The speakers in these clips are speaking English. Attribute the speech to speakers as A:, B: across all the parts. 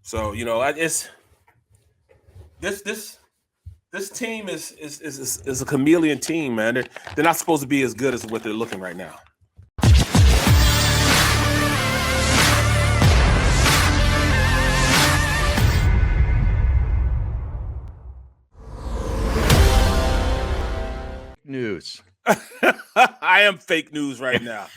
A: So it's this team is a chameleon team, man. They're not supposed to be as good as what they're looking right now.
B: News.
A: I am fake news right now.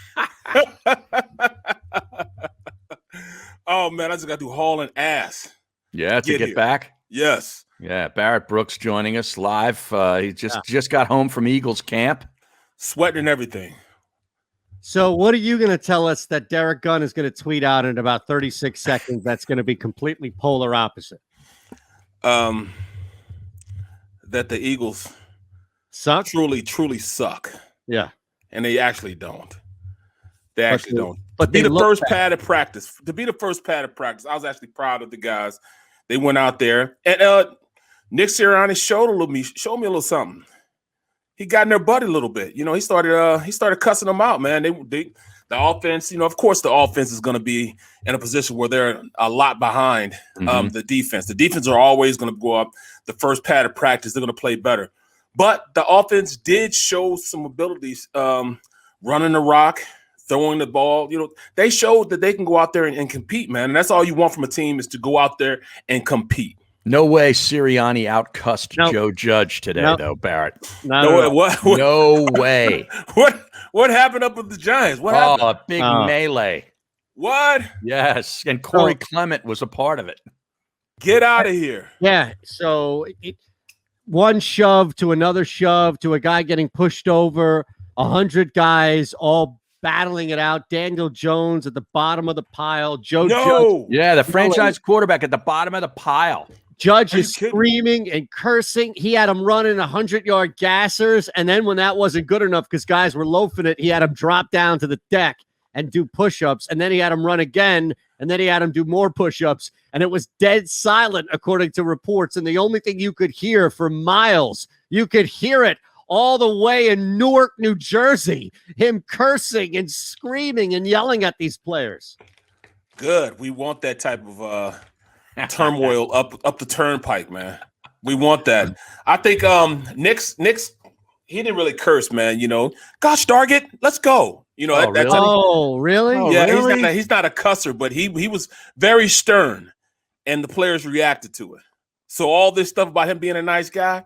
A: Oh man, I just got to hauling ass.
B: Yeah, to get back.
A: Yes.
B: Yeah, Barrett Brooks joining us live. He just got home from Eagles camp,
A: sweating and everything.
C: So, what are you going to tell us that Derek Gunn is going to tweet out in about 36 seconds? That's going to be completely polar opposite.
A: That the Eagles
C: suck.
A: Truly suck.
C: Yeah,
A: and they actually don't. They actually don't.
C: But
A: to be the first padded practice. To be the first padded practice, I was actually proud of the guys. They went out there, and Nick Sirianni showed me a little something. He got in their butt a little bit. He started cussing them out, man. The offense, of course, the offense is going to be in a position where they're a lot behind the defense. The defense are always going to go up. The first padded practice, they're going to play better. But the offense did show some abilities, running the rock, throwing the ball. They showed that they can go out there and compete, man. And that's all you want from a team is to go out there and compete.
B: No way Sirianni outcussed Joe Judge today, though, Barrett.
A: No way. What?
B: No way.
A: What happened up with the Giants? What happened?
B: Oh, a big melee.
A: What?
B: Yes, and Corey Clement was a part of it.
A: Get out of here.
C: Yeah, so one shove to another shove to a guy getting pushed over, 100 guys all battling it out. Daniel Jones at the bottom of the pile. Judge.
B: Yeah, the franchise quarterback at the bottom of the pile.
C: Judge is screaming and cursing. He had him running 100-yard gassers, and then when that wasn't good enough because guys were loafing it, he had him drop down to the deck and do push-ups, and then he had him run again, and then he had him do more push-ups, and it was dead silent according to reports, and the only thing you could hear for miles, you could hear it all the way in Newark, New Jersey, him cursing and screaming and yelling at these players.
A: Good. We want that type of turmoil up the turnpike, man. We want that. I think Nick's he didn't really curse, man. Gosh darn it, let's go.
C: Really?
A: Yeah,
C: really?
A: He's not a cusser, but he was very stern, and the players reacted to it. So all this stuff about him being a nice guy,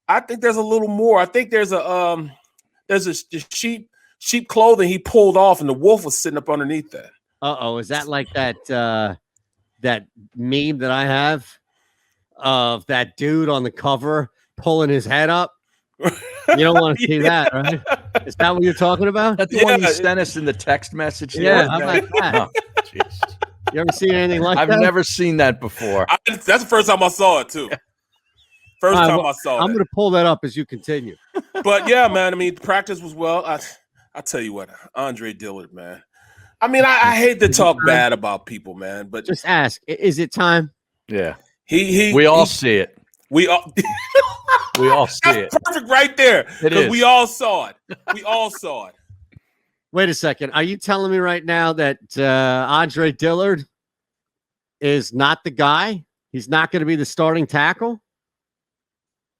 A: I think there's a little more. I think there's a sheep clothing he pulled off, and the wolf was sitting up underneath that.
C: Is that like that that meme that I have of that dude on the cover pulling his head up? You don't want to see that, right? Is that what you're talking about?
B: That's the one you sent us in the text message.
C: Yeah, how about that? Oh, you ever seen anything like that?
B: I've never seen that before.
A: That's the first time I saw it, too. First time I saw it.
C: I'm going to pull that up as you continue.
A: But, yeah, man, practice was well. I tell you what, Andre Dillard, man. I hate to talk bad about people, man, but
C: just ask, is it time?
B: Yeah.
A: We
B: all see it.
A: We all see it. Perfect right there. Because we all saw it. We all saw it.
C: Wait a second. Are you telling me right now that Andre Dillard is not the guy? He's not going to be the starting tackle?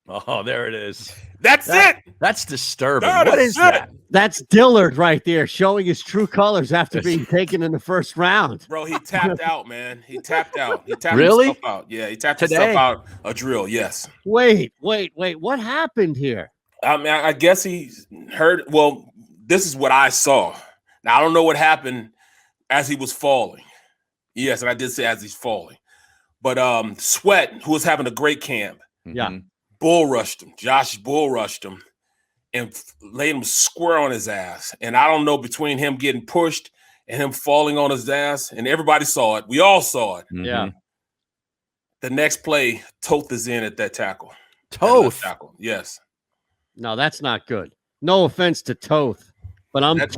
B: Oh, there it is.
A: That's it.
B: That's disturbing. What is that?
C: That's Dillard right there, showing his true colors after being taken in the first round.
A: Bro, he tapped out, man. He tapped out. He tapped
B: himself
A: out. Yeah, he tapped himself out a drill. Yes.
C: Wait. What happened here?
A: I guess he heard. Well, this is what I saw. Now, I don't know what happened as he was falling. Yes, and I did say as he's falling. But Sweat, who was having a great camp, bull rushed him. Josh bull rushed him and laid him square on his ass. And I don't know, between him getting pushed and him falling on his ass, and everybody saw it. We all saw it.
B: Mm-hmm.
C: Yeah.
A: The next play, Toth is in at that tackle.
B: Toth?
A: Yes.
C: No, that's not good. No offense to Toth, but I'm
A: that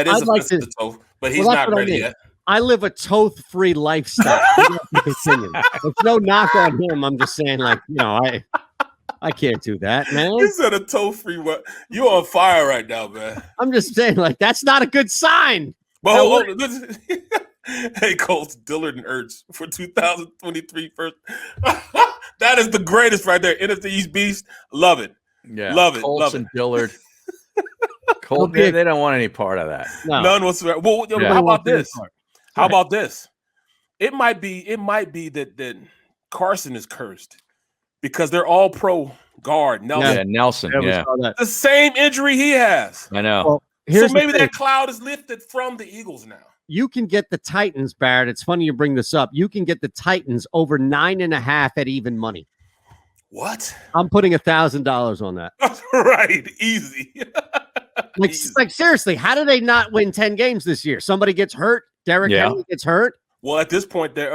A: is offensive to Toth, but he's not ready yet.
C: I live a Toth-free lifestyle. There's no knock on him. I'm just saying, I can't do that, man.
A: You said a Toth-free. What? You're on fire right now, man.
C: I'm just saying, that's not a good sign.
A: But Hey, Colts, Dillard and Ertz for 2023 first. That is the greatest right there. NFC East beast. Love it.
B: Yeah.
A: Love it.
B: Colts
A: Love
B: and
A: it.
B: Dillard. Colts, they don't want any part of that.
C: No.
A: None whatsoever. Well,
B: Yeah.
A: how about this? How
C: Right.
A: about this? It might be that Carson is cursed because they're all pro guard. Nelson.
B: Yeah, Nelson.
C: We
B: Yeah.
C: saw that.
A: The same injury he has.
B: I know.
C: Well,
A: So
C: here's
A: maybe
C: the thing.
A: that cloud is lifted from the Eagles now.
C: You can get the Titans, Barrett. It's funny you bring this up. You can get the Titans over 9.5 at even money.
A: What?
C: I'm putting $1,000 on that.
A: Right. Easy. Easy.
C: Like seriously, how do they not win 10 games this year? Somebody gets hurt. Derrick Henry gets hurt.
A: Well, at this point, their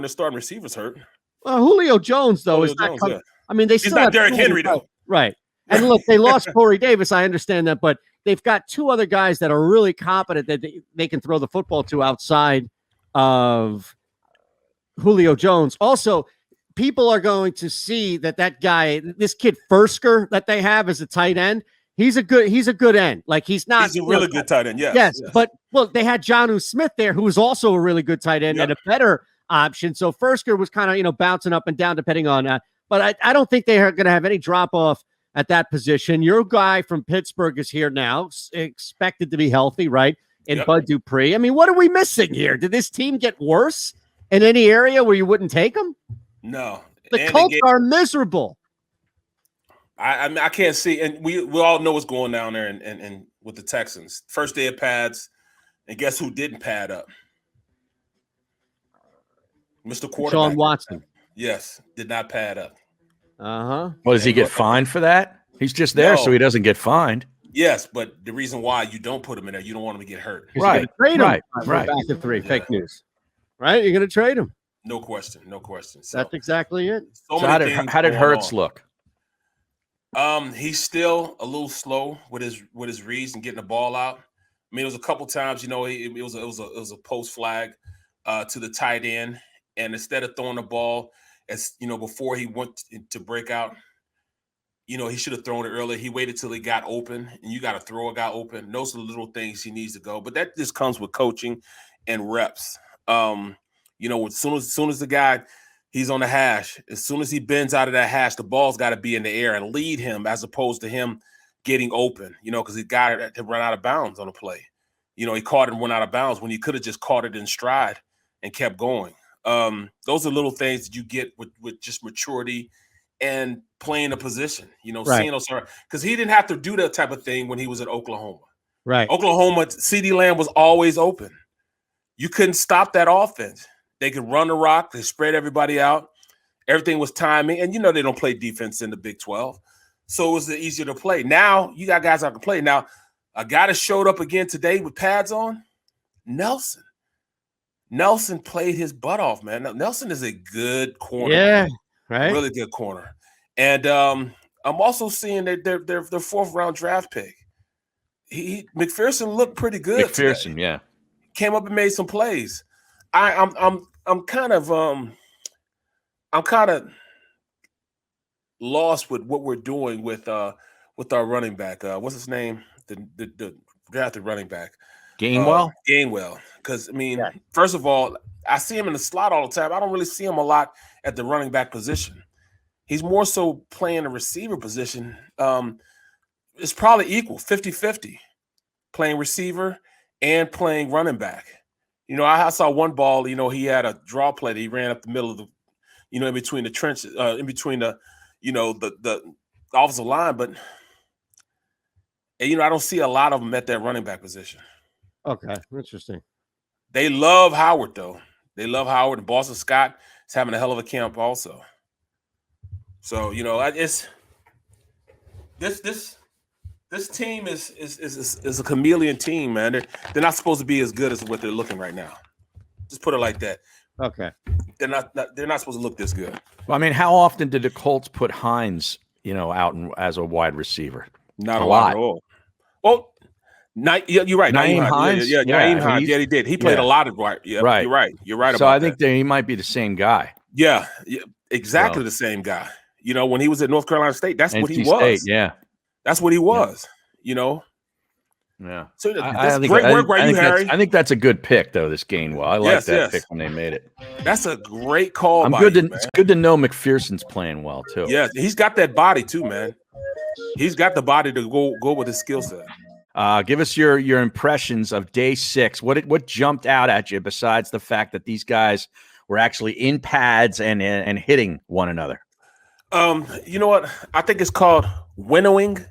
A: starting receivers hurt.
C: Julio Jones, though,
A: Julio
C: is not
A: Jones,
C: coming.
A: yeah.
C: I mean, they
A: He's
C: still
A: not
C: have
A: Derrick
C: Corey,
A: Henry, though.
C: Right. And look, they lost Corey Davis. I understand that, but they've got two other guys that are really competent that they can throw the football to outside of Julio Jones. Also, people are going to see that guy, this kid Fursker that they have as a tight end, he's a good end. Like he's not.
A: He's a really good tight end.
C: Yes. But well, they had Jonnu Smith there, who was also a really good tight end and a better option. So Fursker was kind of bouncing up and down depending on. But I don't think they are going to have any drop off at that position. Your guy from Pittsburgh is here now, expected to be healthy, right? And Bud Dupree. I mean, what are we missing here? Did this team get worse in any area where you wouldn't take them?
A: No.
C: The Colts are miserable.
A: I mean, I can't see, and we all know what's going down there and with the Texans. First day of pads, and guess who didn't pad up? Mr. Quarterback.
C: Sean Watson.
A: Yes, did not pad up.
C: Uh-huh.
B: Well, does he get fined for that? He's just there so he doesn't get fined.
A: Yes, but the reason why you don't put him in there, you don't want him to get hurt.
B: Right.
C: Trade him.
B: Right.
C: Back to 3. Fake news. Right? You're going to trade him.
A: No question. No question. So,
C: that's exactly it.
B: So how did Hurts look?
A: He's still a little slow with his reads and getting the ball out. I mean, it was a couple times, it was a post flag to the tight end, and instead of throwing the ball before he went to break out, he should have thrown it earlier. He waited till he got open, and you got to throw a guy open. Those are the little things he needs to go. But that just comes with coaching and reps. As soon as the guy he's on the hash, as soon as he bends out of that hash, the ball's got to be in the air and lead him as opposed to him getting open, because he got it to run out of bounds on a play. He caught it and went out of bounds when he could have just caught it in stride and kept going. Those are little things that you get with just maturity and playing a position, seeing those, because he didn't have to do that type of thing when he was at Oklahoma.
C: Right.
A: Oklahoma, CeeDee Lamb was always open. You couldn't stop that offense. They could run the rock. They spread everybody out. Everything was timing. And they don't play defense in the Big 12. So it was easier to play. Now you got guys that can play. Now, a guy that showed up again today with pads on, Nelson. Nelson played his butt off, man. Nelson is a good corner.
C: Yeah, right.
A: Really good corner. And I'm also seeing that their fourth round draft pick. McPherson looked pretty good.
B: McPherson,
A: today.
B: Yeah.
A: Came up and made some plays. I'm kind of lost with what we're doing with our running back. What's his name? The drafted running back.
B: Gainwell?
A: Gainwell. Because first of all, I see him in the slot all the time. I don't really see him a lot at the running back position. He's more so playing the receiver position. It's probably equal, 50-50, playing receiver and playing running back. I saw one ball, he had a draw play that he ran up the middle of the, in between the trenches, in between the, the offensive line. But, I don't see a lot of them at that running back position.
C: Okay, interesting.
A: They love Howard, though. They love Howard, and Boston Scott is having a hell of a camp also. So, it's this team is a chameleon team, man. They're not supposed to be as good as what they're looking right now. Just put it like that.
C: Okay.
A: They're not supposed to look this good.
B: Well, I mean, how often did the Colts put Hines, out as a wide receiver?
A: Not a lot at all. Well, you're right.
B: Nyheim Hines?
A: Yeah, Nyheim Hines. Yeah, he did. He played a lot of right. Yeah,
B: right.
A: You're right. You're right about
B: that. So I think
A: that.
B: he might be the same guy.
A: Yeah, exactly the same guy. When he was at North Carolina State, that's what he was.
B: Yeah.
A: That's what he was,
B: Yeah.
A: So that's great work by you, Harry.
B: I think that's a good pick, though, this Gainwell. I like that
A: Yes.
B: pick when they made it.
A: That's a great call by you, man.
B: It's good to know McPherson's playing well, too.
A: Yeah, he's got that body, too, man. He's got the body to go with his skill set.
B: Give us your impressions of day 6. What jumped out at you besides the fact that these guys were actually in pads and hitting one another?
A: You know what? I think it's called winnowing.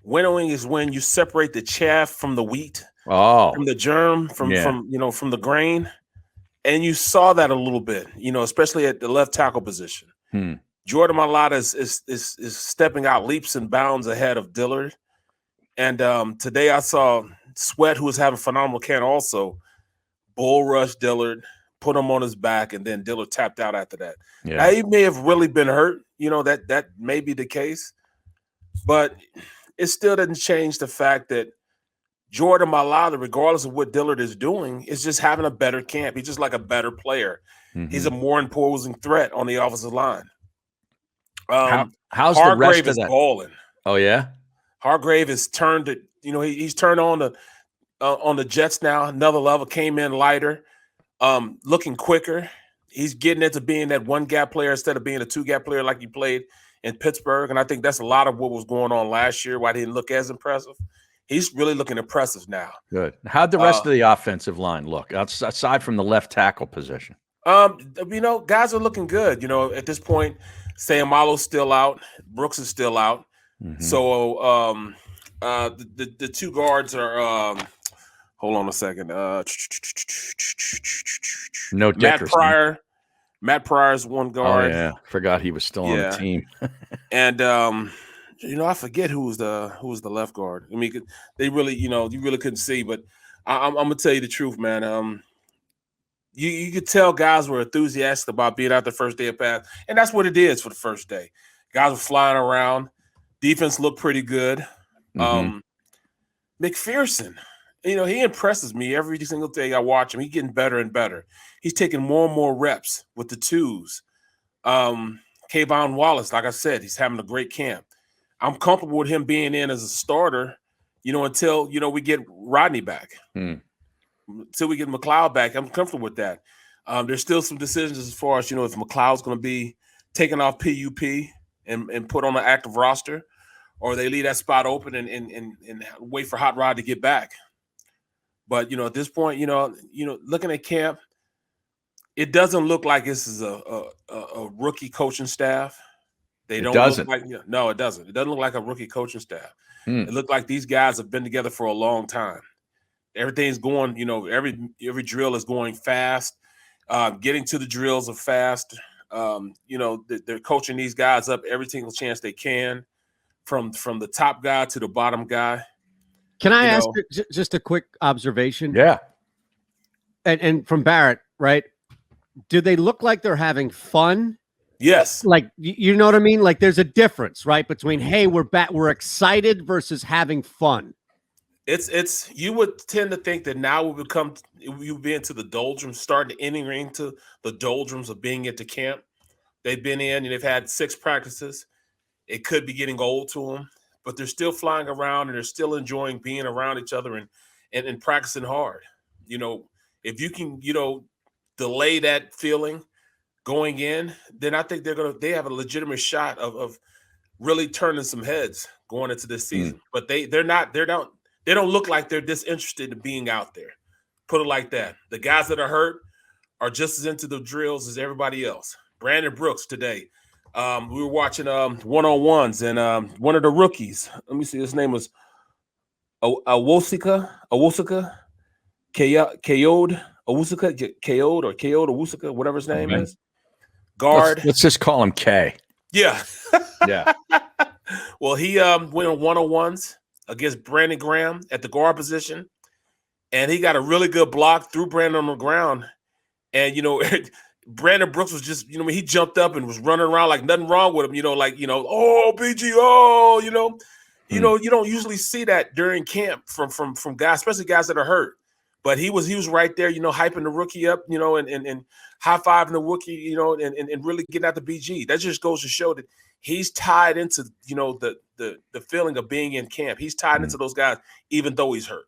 A: Winnowing is when you separate the chaff from the wheat, from the germ, from the grain, and you saw that a little bit. Especially at the left tackle position. Jordan Mailata is stepping out leaps and bounds ahead of Dillard, and today I saw Sweat, who was having a phenomenal camp, also bull rush Dillard, put him on his back, and then Dillard tapped out after that.
B: Yeah.
A: Now, he may have really been hurt. That may be the case, but it still doesn't change the fact that Jordan Mailata, regardless of what Dillard is doing, is just having a better camp. He's just like a better player. He's a more imposing threat on the offensive line.
B: How's
A: Hargrave
B: the rest of that?
A: Balling.
B: Oh yeah,
A: Hargrave has turned it. He's turned on the Jets now. Another level, came in lighter, looking quicker. He's getting into being that one gap player instead of being a two gap player like he played in Pittsburgh. And I think that's a lot of what was going on last year, why he didn't look as impressive. He's really looking impressive now.
B: Good. How'd the rest of the offensive line look, aside from the left tackle position?
A: Guys are looking good. At this point, Sayamalo's still out. Brooks is still out. So the two guards are hold on a second.
B: No Dickerson.
A: Matt Pryor's one guard.
B: Oh, yeah. Forgot he was still on the team.
A: And I forget who was the left guard. I mean, they really, you really couldn't see, but I'm gonna tell you the truth, man. You could tell guys were enthusiastic about being out the first day of pass, and that's what it is for the first day. Guys were flying around. Defense looked pretty good. McPherson, he impresses me every single day I watch him. He's getting better and better. He's taking more and more reps with the twos. Kayvon Wallace, like I said, he's having a great camp. I'm comfortable with him being in as a starter, until, we get Rodney back. Until we get McLeod back, I'm comfortable with that. There's still some decisions as far as, if McLeod's going to be taken off PUP and put on an active roster, or they leave that spot open and wait for Hot Rod to get back. But, at this point, looking at camp, it doesn't look like this is a rookie coaching staff. It doesn't. No, it doesn't. It doesn't look like a rookie coaching staff. It looked like these guys have been together for a long time. Everything's going, every drill is going fast. Getting to the drills are fast. They're coaching these guys up every single chance they can, from the top guy to the bottom guy.
C: Can I ask just a quick observation?
B: Yeah.
C: And from Barrett, right? Do they look like they're having fun?
A: Yes.
C: Like, you know what I mean? Like, there's a difference, right? Between, hey, we're excited versus having fun.
A: It's you would tend to think that now you'll be into the doldrums, starting to enter into the doldrums of being at the camp. They've been in and they've had 6 practices. It could be getting old to them, but they're still flying around and they're still enjoying being around each other and practicing hard. If you can, delay that feeling going in, then I think they have a legitimate shot of really turning some heads going into this season. But they don't look like they're disinterested in being out there. Put it like that. The guys that are hurt are just as into the drills as everybody else. Brandon Brooks today. We were watching one-on-ones, and one of the rookies, let me see, his name was Awosika, Kayode Awosika, whatever his name is. Guard.
B: Let's just call him K.
A: Yeah.
B: Yeah.
A: Well, he went on one-on-ones against Brandon Graham at the guard position, and he got a really good block, threw Brandon on the ground, and Brandon Brooks was just, he jumped up and was running around like nothing wrong with him, oh, BG, oh, you don't usually see that during camp from guys, especially guys that are hurt. But he was right there, hyping the rookie up, and high-fiving the rookie, and really getting out the BG. That just goes to show that he's tied into, the feeling of being in camp. He's tied into those guys, even though he's hurt.